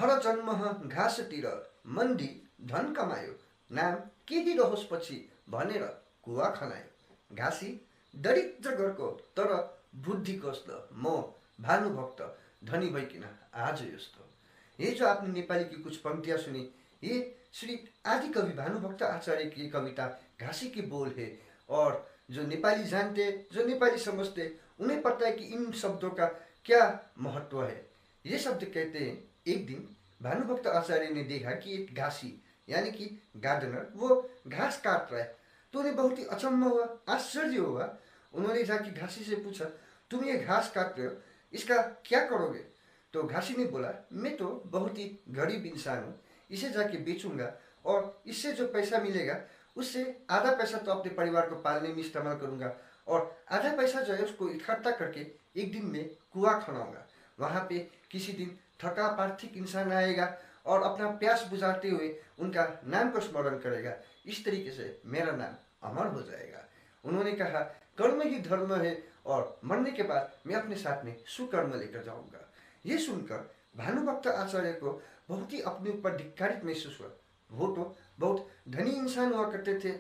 भर जन्म घाँसतिर मन्दी धन कमायो, नाम के दिरहोस् पछि भनेर कुवा खनायो। घाँसी दरिद्र घरको तर बुद्धि कस्तो, म भानुभक्त धनी भइकिन आज यस्तो। ये जो आपने नेपाली की कुछ पंक्तियां सुनी, ये श्री आदि कवि भानुभक्त आचार्य की कविता घासी के बोल है। और जो नेपाली जानते, जो नेपाली समझते, उन्हें पता है कि इन शब्दों का क्या महत्व है। ये शब्द कहते हैं, एक दिन भानुभक्त आचार्य ने देखा कि एक घासी यानी कि गार्डनर वो घास काट रहा है। तो उन्हें बहुत ही अचंभव हुआ, आश्चर्य हुआ। उन्होंने जाके घासी से पूछा, तुम ये घास काट रहे हो, इसका क्या करोगे? तो घासी ने बोला, मैं तो बहुत ही गरीब इंसान हूँ, इसे जाके बेचूंगा और इससे जो पैसा मिलेगा उससे आधा पैसा तो अपने परिवार को पालने में इस्तेमाल करूंगा और आधा पैसा जो है उसको इकट्ठा करके एक दिन में कुआं खनाऊंगा। वहाँ पे किसी दिन थका पार्थिक इंसान आएगा और अपना प्यास बुझाते हुए उनका नाम को स्मरण करेगा। इस तरीके से मेरा नाम अमर हो जाएगा। उन्होंने कहा, कर्म ही धर्म है और मरने के बाद मैं अपने साथ में सुकर्म लेकर जाऊंगा। ये सुनकर भानुभक्त आचार्य को बहुत ही अपने ऊपर धिक्कारित महसूस हुआ। वो तो बहुत धनी इंसान हुआ करते थे,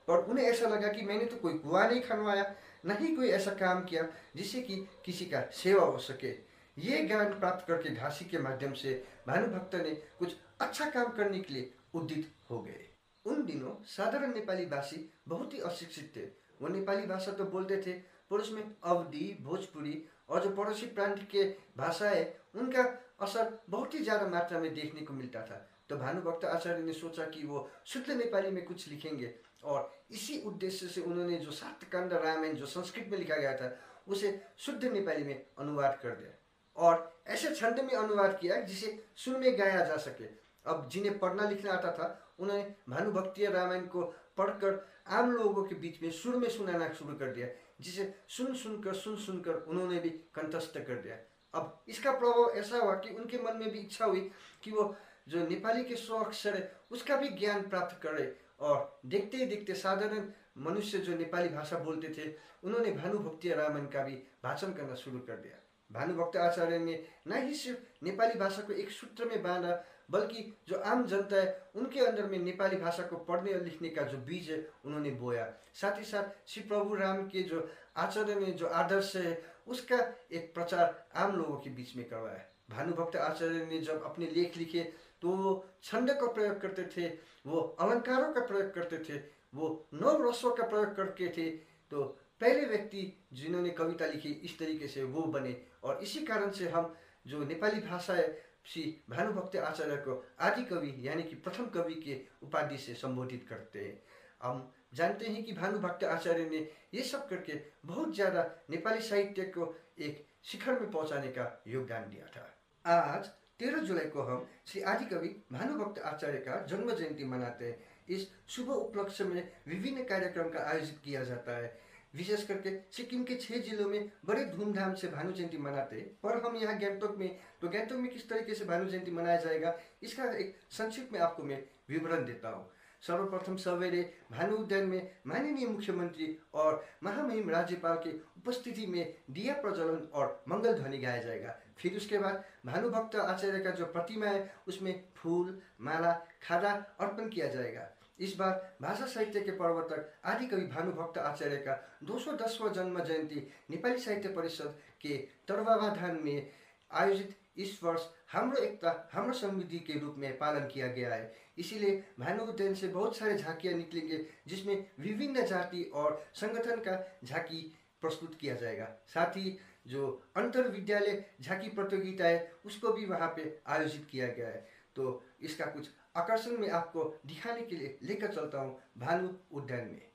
पर उन्हें ऐसा लगा कि मैंने तो कोई कुआं नहीं खनवाया, न ही कोई ऐसा काम किया जिससे कि किसी का सेवा हो सके। ये ज्ञान प्राप्त करके घासी के माध्यम से भानुभक्त ने कुछ अच्छा काम करने के लिए उद्यत हो गए। उन दिनों साधारण नेपाली भाषी बहुत ही अशिक्षित थे। वो नेपाली भाषा तो बोलते थे, पर उसमें अवधी, भोजपुरी और जो पड़ोसी प्रांत के भाषा है उनका असर बहुत ही ज़्यादा मात्रा में देखने को मिलता था। तो भानुभक्त आचार्य ने सोचा कि वो शुद्ध नेपाली में कुछ लिखेंगे और इसी उद्देश्य से उन्होंने जो सातकांड रामायण जो संस्कृत में लिखा गया था उसे शुद्ध नेपाली में अनुवाद कर दिया और ऐसे छंद में अनुवाद किया जिसे सुन में गाया जा सके। अब जिन्हें पढ़ना लिखना आता था उन्होंने भानुभक्तीय रामायण को पढ़कर आम लोगों के बीच में सुर में सुनाना शुरू कर दिया, जिसे सुन सुनकर उन्होंने भी कंठस्थ कर दिया। अब इसका प्रभाव ऐसा हुआ कि उनके मन में भी इच्छा हुई कि वो जो नेपाली के 100 अक्षर है उसका भी ज्ञान प्राप्त करे। और देखते ही देखते साधारण मनुष्य जो नेपाली भाषा बोलते थे उन्होंने भानुभक्तीय रामायण का भी वाचन करना शुरू कर दिया। भानुभक्त आचार्य ने न ही सिर्फ नेपाली भाषा को एक सूत्र में बांधा, बल्कि जो आम जनता है उनके अंदर में नेपाली भाषा को पढ़ने और लिखने का जो बीज है उन्होंने बोया। साथ ही साथ श्री प्रभु राम के जो आचार्य ने जो आदर्श है उसका एक प्रचार आम लोगों के बीच में करवाया। भानुभक्त आचार्य ने जब अपने लेख लिखे तो वो छंद का प्रयोग करते थे, वो अलंकारों का प्रयोग करते थे, वो नव रसों का प्रयोग करते थे। तो पहले व्यक्ति जिन्होंने कविता लिखी इस तरीके से वो बने और इसी कारण से हम जो नेपाली भाषा है श्री भानुभक्त आचार्य को आदि कवि यानी कि प्रथम कवि के उपाधि से संबोधित करते हैं। हम जानते हैं कि भानुभक्त आचार्य ने ये सब करके बहुत ज़्यादा नेपाली साहित्य को एक शिखर में पहुंचाने का योगदान दिया था। आज 13 जुलाई को हम श्री आदि कवि भानुभक्त आचार्य का जन्म जयंती मनाते हैं। इस शुभ उपलक्ष्य में विभिन्न कार्यक्रम का आयोजित किया जाता है। विशेष करके सिक्किम के 6 जिलों में बड़े धूमधाम से भानु जयंती मनाते हैं, पर हम यहाँ गान्तोक में किस तरीके से भानु जयंती मनाया जाएगा इसका एक संक्षिप्त में आपको मैं विवरण देता हूँ। सर्वप्रथम सवेरे भानु उद्यान में माननीय मुख्यमंत्री और महामहिम राज्यपाल की उपस्थिति में दिया प्रज्वलन और मंगल ध्वनि गाया जाएगा। फिर उसके बाद भानुभक्त आचार्य का जो प्रतिमा है उसमें फूल, माला, खादा अर्पण किया जाएगा। इस बार भाषा साहित्य के प्रवर्तक आदि कवि भानुभक्त आचार्य का 210वां जन्म जयंती नेपाली साहित्य परिषद के तत्वावधान में आयोजित इस वर्ष हाम्रो एकता हाम्रो समृद्धि के रूप में पालन किया गया है। इसीलिए भानु उद्यान से बहुत सारे झांकियाँ निकलेंगे जिसमें विभिन्न जाति और संगठन का झांकी प्रस्तुत किया जाएगा। साथ ही जो अंतर विद्यालय झांकी प्रतियोगिता है उसको भी वहाँ पे आयोजित किया गया है। तो इसका कुछ आकर्षण में आपको दिखाने के लिए लेकर चलता हूँ भानु उद्यान में।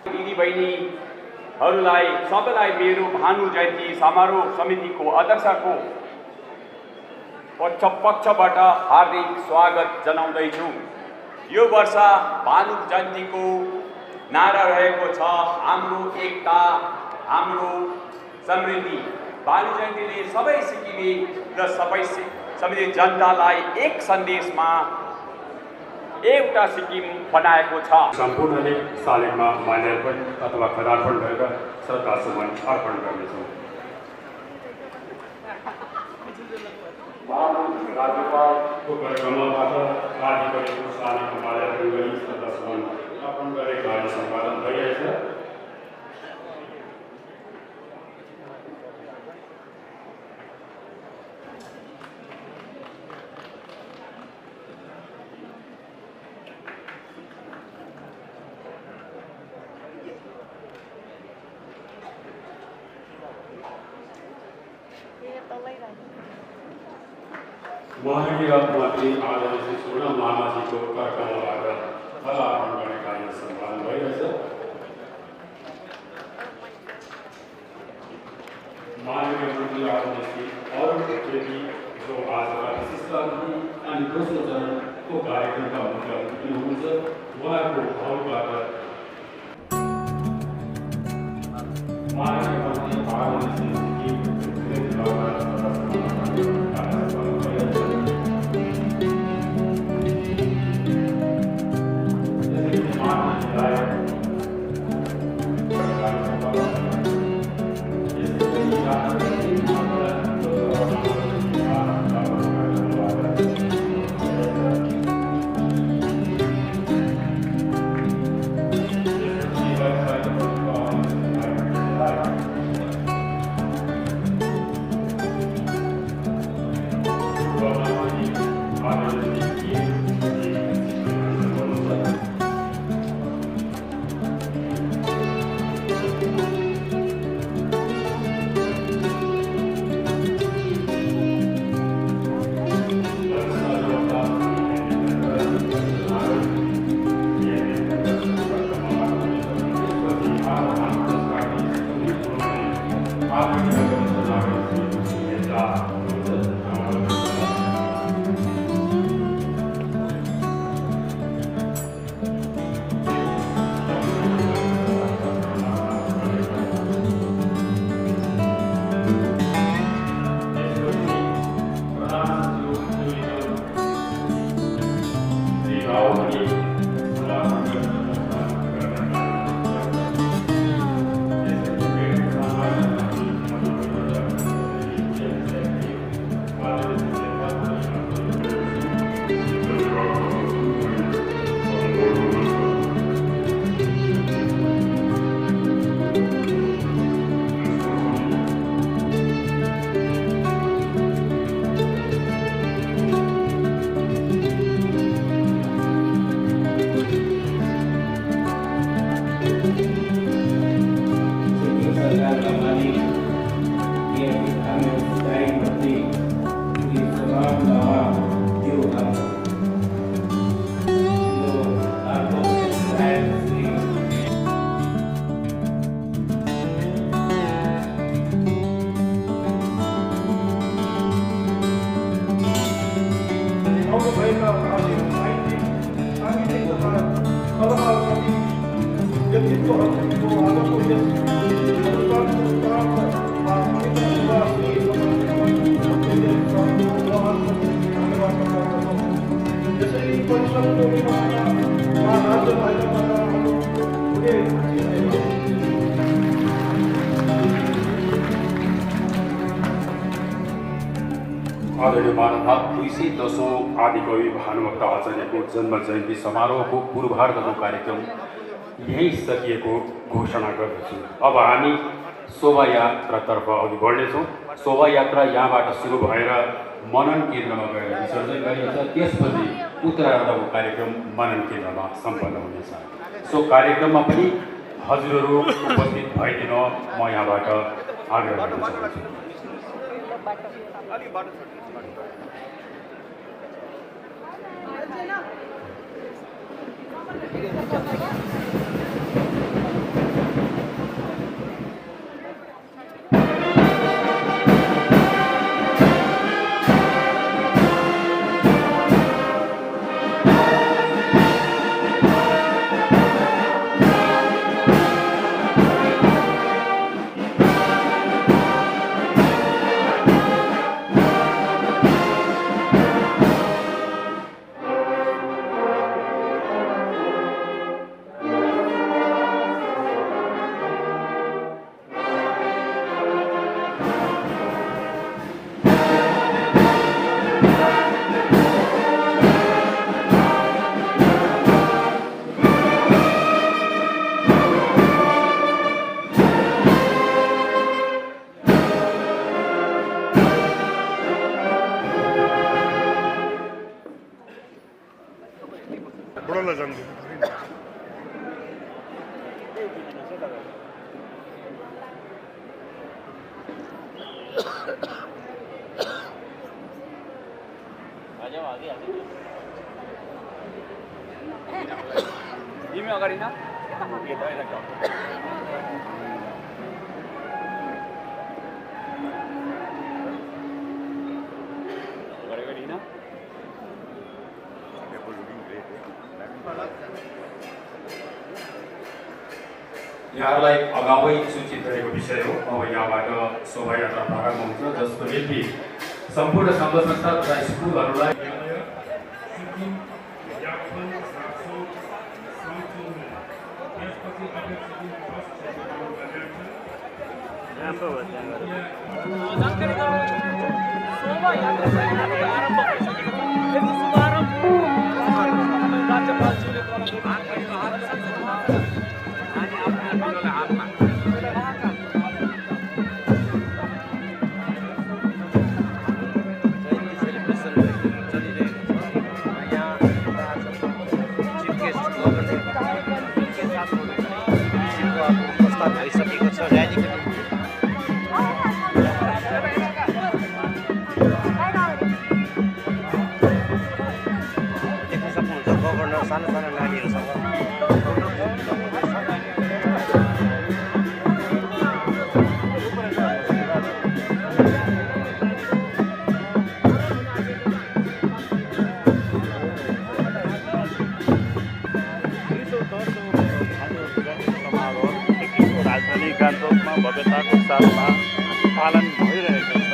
दिदीबहिनीहरूलाई सबैलाई मेरो भानु जयन्ती समारोह समितिको अध्यक्षको पक्षबाट हार्दिक स्वागत जनाउँदैछु। यो वर्ष भानु जयन्तीको नारा रहेको छ, हाम्रो एकता हाम्रो समृद्धि। भानु जयन्तीले सबै सिक्किमे र सबै जनतालाई एक सन्देशमा एउटा सिक्किम बनाएको छ। सम्पूर्णले सालेमा माल्यार्पण अथवा खदार्पण गरेर श्रद्धासुमन अर्पण गर्नेछौँ। राज्यपालको कार्यक्रमबाट राज्यपालको सालेमा माल्यार्पण गरी श्रद्धासुमन अर्पण गरे कार्य सम्पादन भइरहेछ। महारानी रत्नमन्त्री आदरणीय श्री सोनम लामाजीको कार्यक्रमबाट फल अर्पण गर्ने कार्य सम्पादन भइरहेछ। माननीय मन्त्री आदरणीय श्री अरुण छेत्री जो आजका विशिष्ट अतिथि अनि दोस्रो चरणको कार्यक्रमका मुख्य अतिथि हुनुहुन्छ, उहाँको हलबाट माननीय मन्त्री आदरणीय श्री आदरणीय महानुभाव 210औं आदिकवि भानुभक्त आचार्यको जन्म जयन्ती समारोहको पूर्वार्धको कार्यक्रम यहीँ सकिएको घोषणा गर्दछु। अब हामी शोभायात्रातर्फ अघि बढ्नेछौँ। शोभायात्रा यहाँबाट सुरु भएर मनन केन्द्रमा गएर विसर्जन गरिन्छ। त्यसपछि उत्तरार्धको कार्यक्रम मनन केन्द्रमा सम्पन्न हुनेछ। सो कार्यक्रममा पनि हजुरहरू उपस्थित भइदिन म यहाँबाट आग्रह गर्न चाहन्छु। तिमी अगाडि न यहाँलाई अगावै सूचित गरेको विषय हो। अब यहाँबाट शोभायात्रा प्रारम्भ हुन्छ, जसको निम्ति सम्पूर्ण सङ्घ संस्था तथा स्कुलहरूलाई राजधानी गान्तोकमा भव्यताको साथमा पालन भइरहेको छ।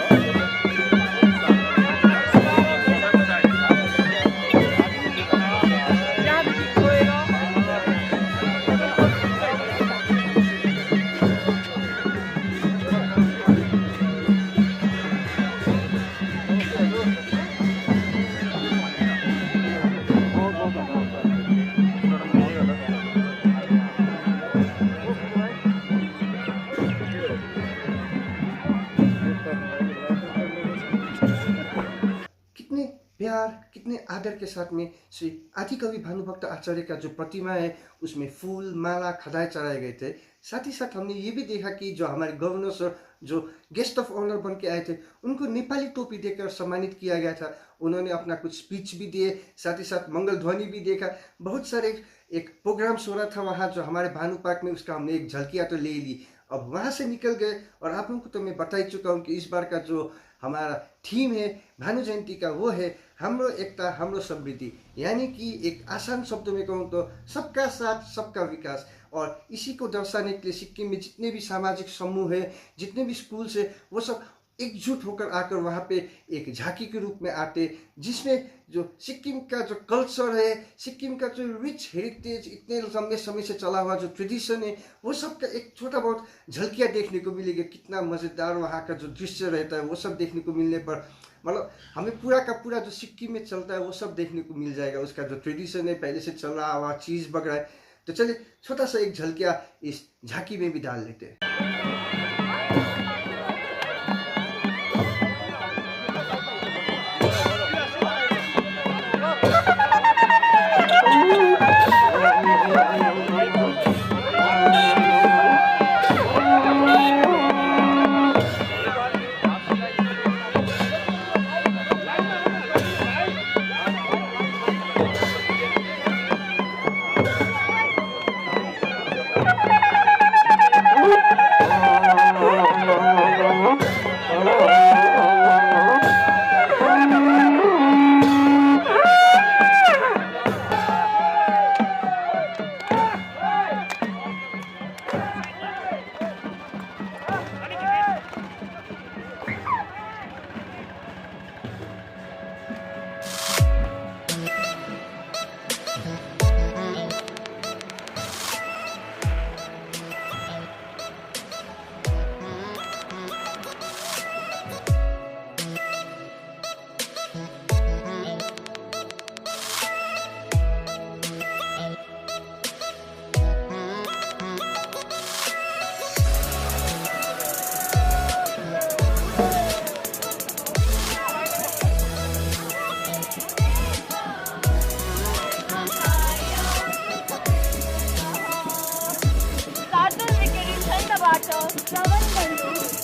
कितने आदर के साथ में श्री आदिकवि भानुभक्त आचार्य का जो प्रतिमा है उसमें फूल माला खदाएं चढ़ाए गए थे। साथ ही साथ हमने ये भी देखा कि जो हमारे गवर्नर सर जो गेस्ट ऑफ ऑनर बन के आए थे उनको नेपाली टोपी देकर सम्मानित किया गया था। उन्होंने अपना कुछ स्पीच भी दिए, साथ ही साथ मंगल ध्वनि भी देखा। बहुत सारे एक प्रोग्राम्स हो रहा था वहाँ जो हमारे भानु पार्क में, उसका हमने एक झलकियाँ तो ले ली। अब वहाँ से निकल गए और आप लोगों को तो मैं बता ही चुका हूँ कि इस बार का जो हमारा थीम है भानु जयंती का वो है हाम्रो एकता हाम्रो समृद्धि, यानी कि एक आसान शब्दों में कहूँ तो सबका साथ सबका विकास। और इसी को दर्शाने के लिए सिक्किम में जितने भी सामाजिक समूह है, जितने भी स्कूल्स है, वो सब एकजुट होकर आकर वहाँ पे एक झांकी के रूप में आते, जिसमें जो सिक्किम का जो कल्चर है, सिक्किम का जो रिच हेरिटेज, इतने लंबे समय से चला हुआ जो ट्रेडिशन है, वो सब का एक छोटा बहुत झलकियाँ देखने को मिलेगी। कितना मज़ेदार वहाँ का जो दृश्य रहता है वो सब देखने को मिलने पर मतलब हमें पूरा का पूरा जो सिक्किम में चलता है वो सब देखने को मिल जाएगा। उसका जो ट्रेडिशन है, पहले से चल रहा हुआ चीज़ वगैरह। तो चलिए छोटा सा एक झलकिया इस झांकी में भी डाल लेते हैं। भित्रबाट श्रवण गर्नु।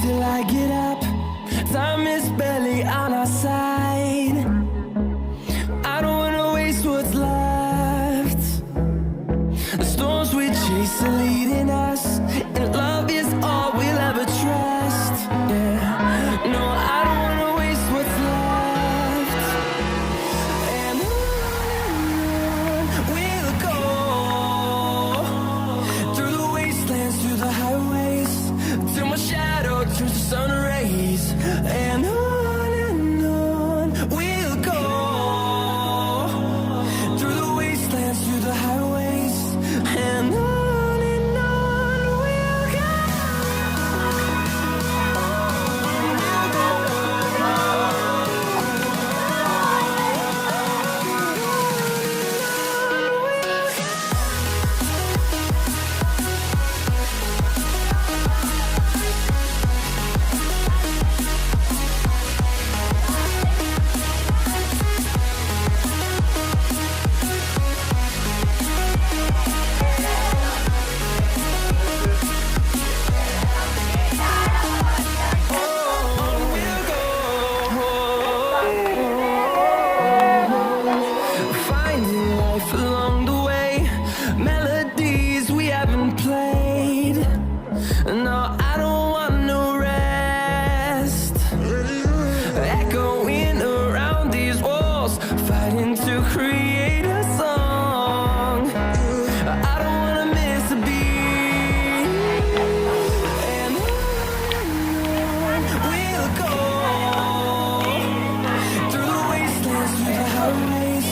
till I get up. Time is barely on our side. I don't wanna waste what's left. The storms we chase are leading us, and love is all we'll ever try. rays, and on we'll go, through the wastelands, through the highways, and on we'll go. Finding life along the way, melodies we haven't played. No, I don't want no rest. Echoing around these walls, fighting to create a song. I don't wanna miss a beat. And on we'll go, through the wastelands, through the highways,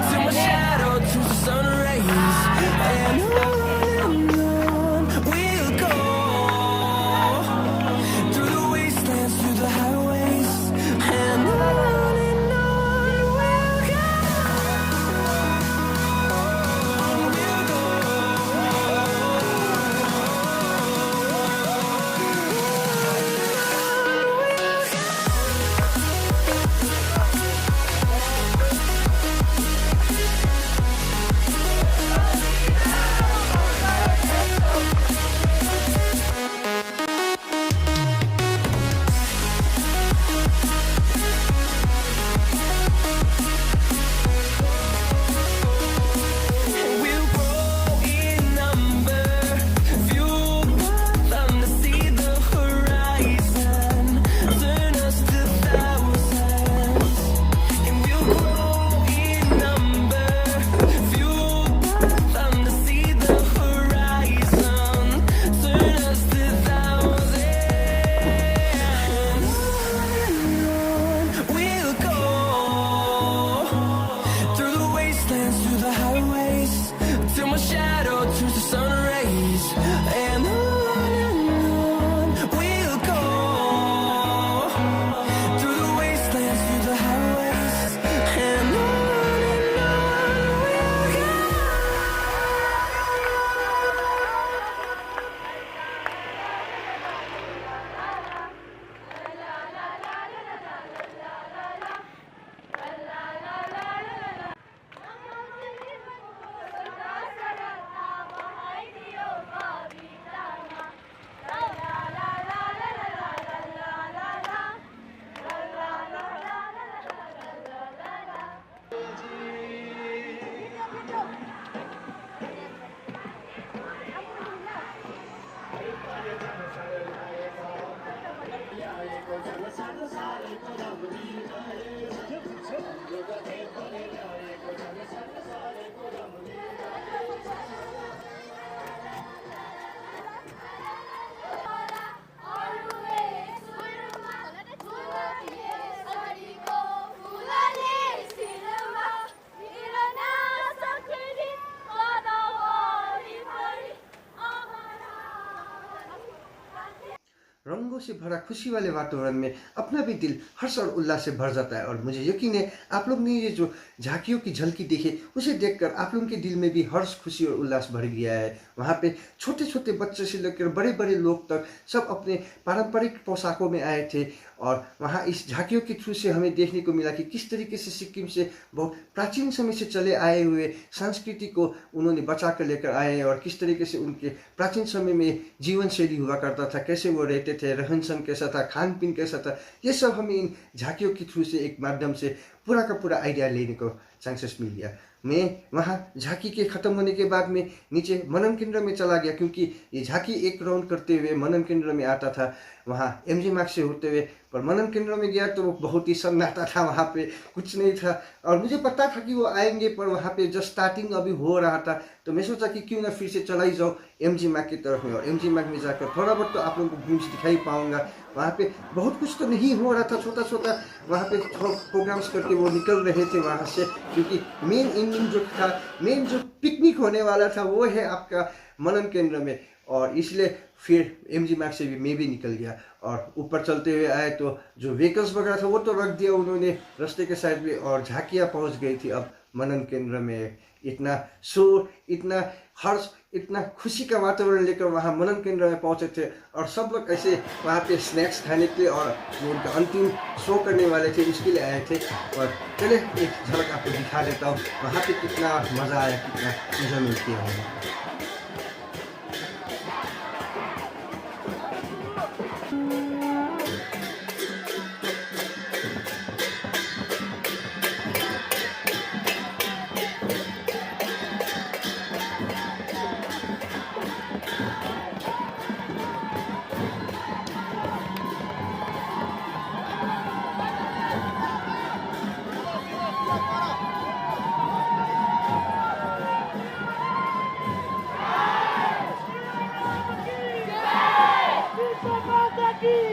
to my shadow, to the sun rays, and on we'll go, through the wastelands, through the highways, and on we'll go. We'll grow in number, fueled by them to see the horizon, turn us to thousands. And we'll grow in number, fueled by them to see the horizon, turn us to thousands. And on we'll go, through the wastelands, through the highways, till my shadow turns to sun rays, and on we'll go, through the wastelands, through the highways, and on we'll go. रंगों से भरा खुशी वाले वातावरण में अपना भी दिल हर्ष और उल्लास से भर जाता है। और मुझे यकीन है आप लोग ने ये जो झांकियों की झलकी देखी, उसे देखकर आप लोगों के दिल में भी हर्ष, खुशी और उल्लास भर गया है। वहाँ पे छोटे छोटे बच्चे से लेकर बड़े बड़े लोग तक सब अपने पारंपरिक पोशाकों में आए थे। और वहाँ इस झांकियों के थ्रू से हमें देखने को मिला कि किस तरीके से सिक्किम से बहुत प्राचीन समय से चले आए हुए संस्कृति को उन्होंने बचा कर लेकर आए, और किस तरीके से उनके प्राचीन समय में जीवन शैली हुआ करता था, कैसे वो रहते थे, रहन सहन कैसा था, खान पीन कैसा था। ये सब हमें इन झांकियों के थ्रू से एक माध्यम से पूरा का पूरा आइडिया लेने को चांसेस मिल गया। मैं वहाँ झांकी के ख़त्म होने के बाद में नीचे मनन केंद्र में चला गया, क्योंकि ये झांकी एक राउंड करते हुए मनन केंद्र में आता था, वहाँ एमजी मार्ग से होते हुए। पर मनन केंद्र में गया तो बहुत ही सन्नाटा था, वहाँ पे कुछ नहीं था, और मुझे पता था कि वो आएंगे, पर वहाँ पे जस्ट स्टार्टिंग अभी हो रहा था। तो मैं सोचा कि क्यों ना फिर से चला ही जाओ, MG मार्ग की तरफ में, और MG मार्ग में जाकर थोड़ा बहुत तो आप लोगों को ग्लिम्स दिखाई पाऊंगा। वहाँ पे बहुत कुछ तो नहीं हो रहा था, छोटा छोटा वहाँ पे प्रोग्राम्स करके वो निकल रहे थे वहाँ से, क्योंकि मेन एंडिंग जो था, मेन जो पिकनिक होने वाला था वो है आपका मनन केंद्र में, और इसलिए फिर MG मार्ग से भी मैं भी निकल गया और ऊपर चलते हुए आए तो जो व्हीकल्स वगैरह था वो तो रख दिया उन्होंने रास्ते के साइड में, और झांकियाँ पहुँच गई थी अब मनन केंद्र में। इतना शोर, इतना हर्ष, इतना खुशी का वातावरण लेकर वहाँ मनन केंद्र में पहुँचे थे, और सब लोग ऐसे वहाँ पे स्नैक्स खाने के लिए और जो उनका अंतिम शो करने वाले थे उसके लिए आए थे। और चले एक झलक आपको दिखा देता हूँ वहाँ पे कितना मज़ा आया, कितना मज़ा मिलती है। विश्व माता की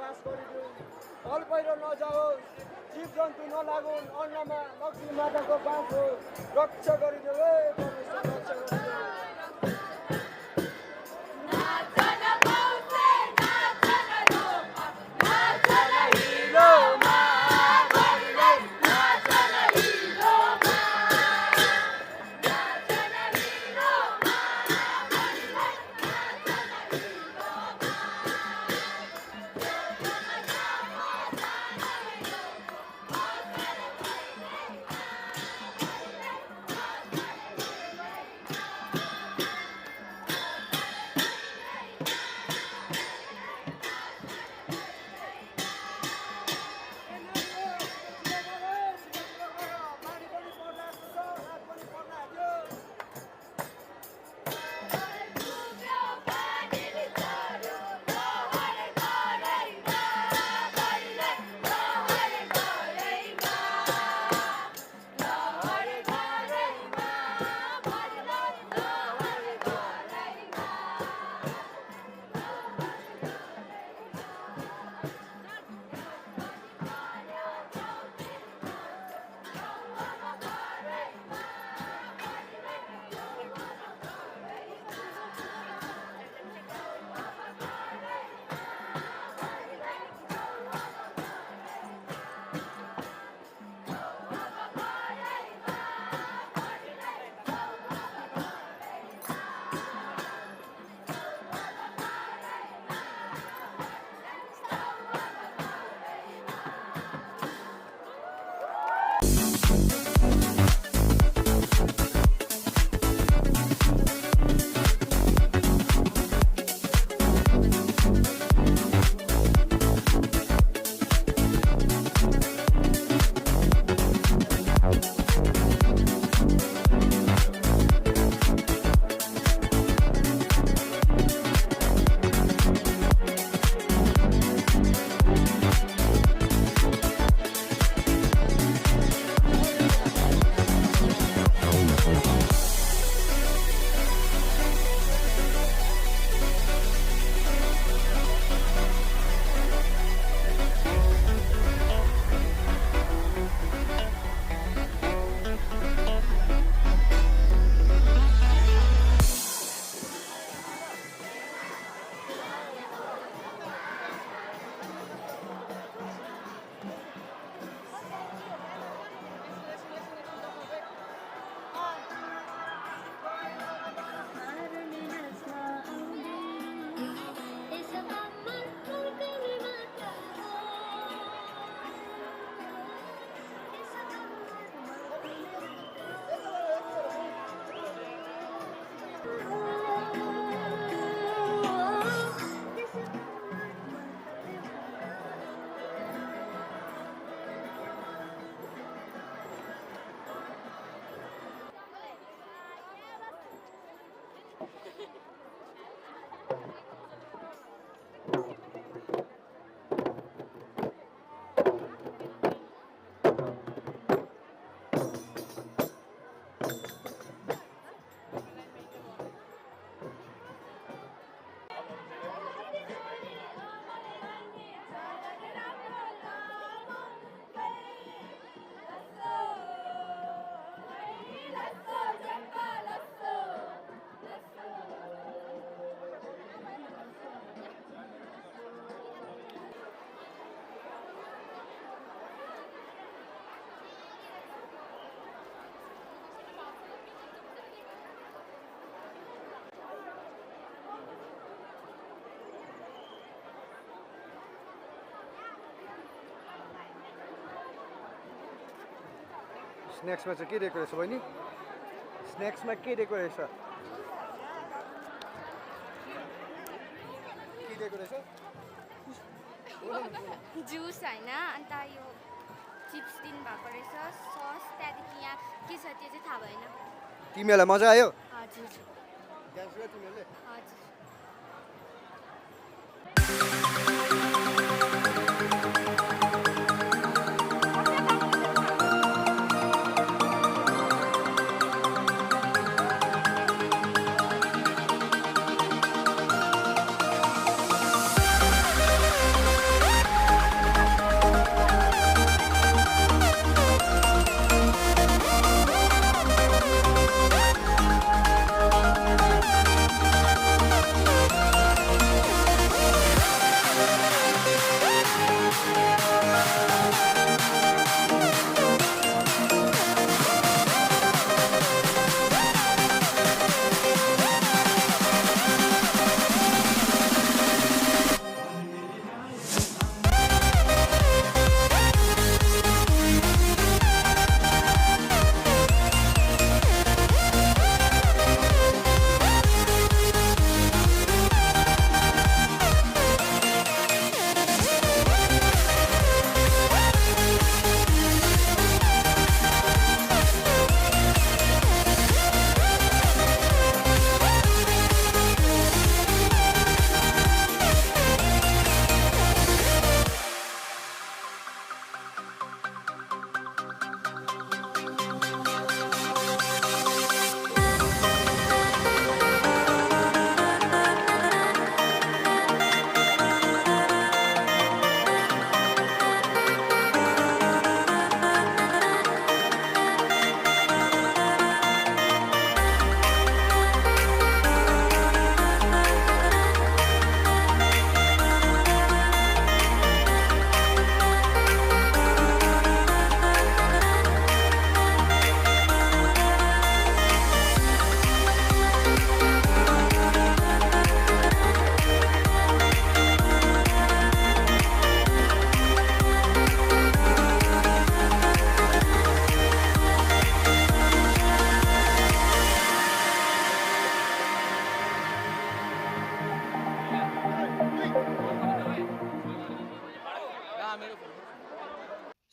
नाश गरिदिउँ, भल पहिरो नजाओस्, जीव जन्तु नलागुन्, अन्नमा लक्ष्मी माताको बास हो, रक्षा गरिदेऊ है परमेश्वर, रक्षा गरिदेऊ। स्नैक्समा चाहिँ के दिएको रहेछ बहिनी? स्नैक्समा के दिएको रहेछ? के दिएको रहेछ? जुस होइन, अन्त यो चिप्स दिनुभएको रहेछ, सस, त्यहाँदेखि यहाँ के छ त्यो चाहिँ थाहा भएन। तिमीहरूलाई मजा आयो? हजुर डान्स गर्यो तिमीहरूले? हजुर।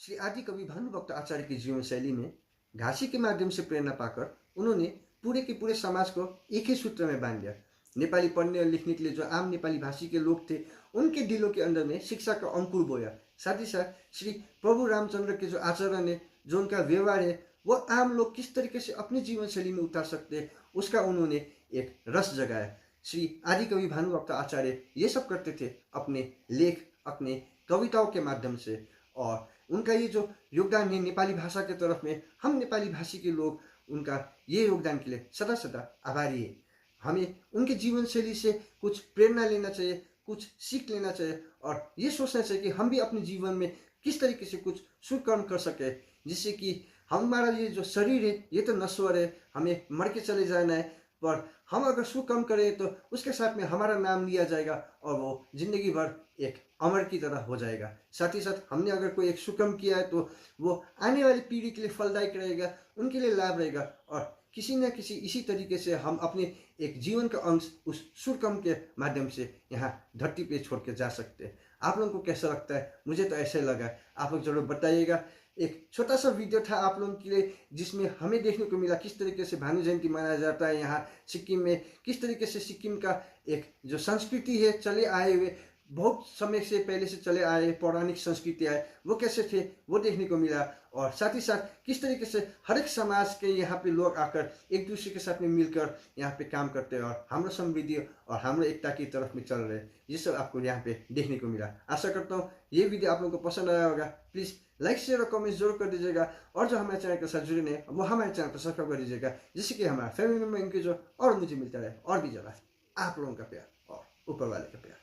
श्री आदि कवि भानुभक्त आचार्य की जीवन शैली में घासी के माध्यम से प्रेरणा पाकर उन्होंने पूरे के पूरे समाज को एक ही सूत्र में बांध दिया। नेपाली पढ़ने और लिखने के लिए जो आम नेपाली भाषी के लोग थे, उनके दिलों के अंदर में शिक्षा का अंकुर बोया। साथ ही साथ श्री प्रभु रामचंद्र के जो आचरण है, जो उनका व्यवहार है, वो आम लोग किस तरीके से अपनी जीवन शैली में उतार सकते हैं, उसका उन्होंने एक रस जगाया। श्री आदि कवि भानुभक्त आचार्य ये सब करते थे अपने लेख, अपने कविताओं के माध्यम से। और उनका ये जो योगदान है नेपाली भाषा के तरफ में, हम नेपाली भाषी के लोग उनका ये योगदान के लिए सदा सदा आभारी है। हमें उनके जीवन शैली से कुछ प्रेरणा लेना चाहिए, कुछ सीख लेना चाहिए और ये सोचना चाहिए कि हम भी अपने जीवन में किस तरीके से कुछ सुकर्म कर सके, जिससे कि हमारा ये जो शरीर है ये तो नश्वर है, हमें मर के चले जाना है, पर हम अगर सुकर्म करें तो उसके साथ में हमारा नाम लिया जाएगा और वो जिंदगी भर एक अमर की तरह हो जाएगा। साथ ही साथ हमने अगर कोई एक सुकर्म किया है तो वो आने वाली पीढ़ी के लिए फलदायक रहेगा, उनके लिए लाभ रहेगा और किसी न किसी इसी तरीके से हम अपने एक जीवन का अंश उस सुकर्म के माध्यम से यहाँ धरती पे छोड़ के जा सकते हैं। आप लोगों को कैसा लगता है? मुझे तो ऐसे लगा, आप लोग जरूर बताइएगा। एक छोटा सा वीडियो था आप लोगों के लिए, जिसमें हमें देखने को मिला किस तरीके से भानु जयंती मनाया जाता है यहाँ सिक्किम में, किस तरीके से सिक्किम का एक जो संस्कृति है, चले आए हुए बहुत समय से पहले से चले आए पौराणिक संस्कृति आए, वो कैसे थे वो देखने को मिला। और साथ ही साथ किस तरीके से हर एक समाज के यहाँ पे लोग आकर एक दूसरे के साथ में मिलकर यहाँ पे काम करते हैं और हाम्रो समृद्धि और हाम्रो एकता की तरफ में चल रहे हैं। ये सब आपको यहाँ पे देखने को मिला। आशा करता हूँ ये वीडियो आप लोगों को पसंद आया होगा। प्लीज़ लाइक शेयर और कमेंट जरूर कर दीजिएगा और जो हमारे चैनल के साथ जुड़े हैं वो हमारे चैनल को सब्सक्राइब कर दीजिएगा, जिससे कि हमारा फैमिली मेम्बर इंक्रीज हो और मुझे मिलता रहे और भी ज़्यादा आप लोगों का प्यार और ऊपर वाले का प्यार।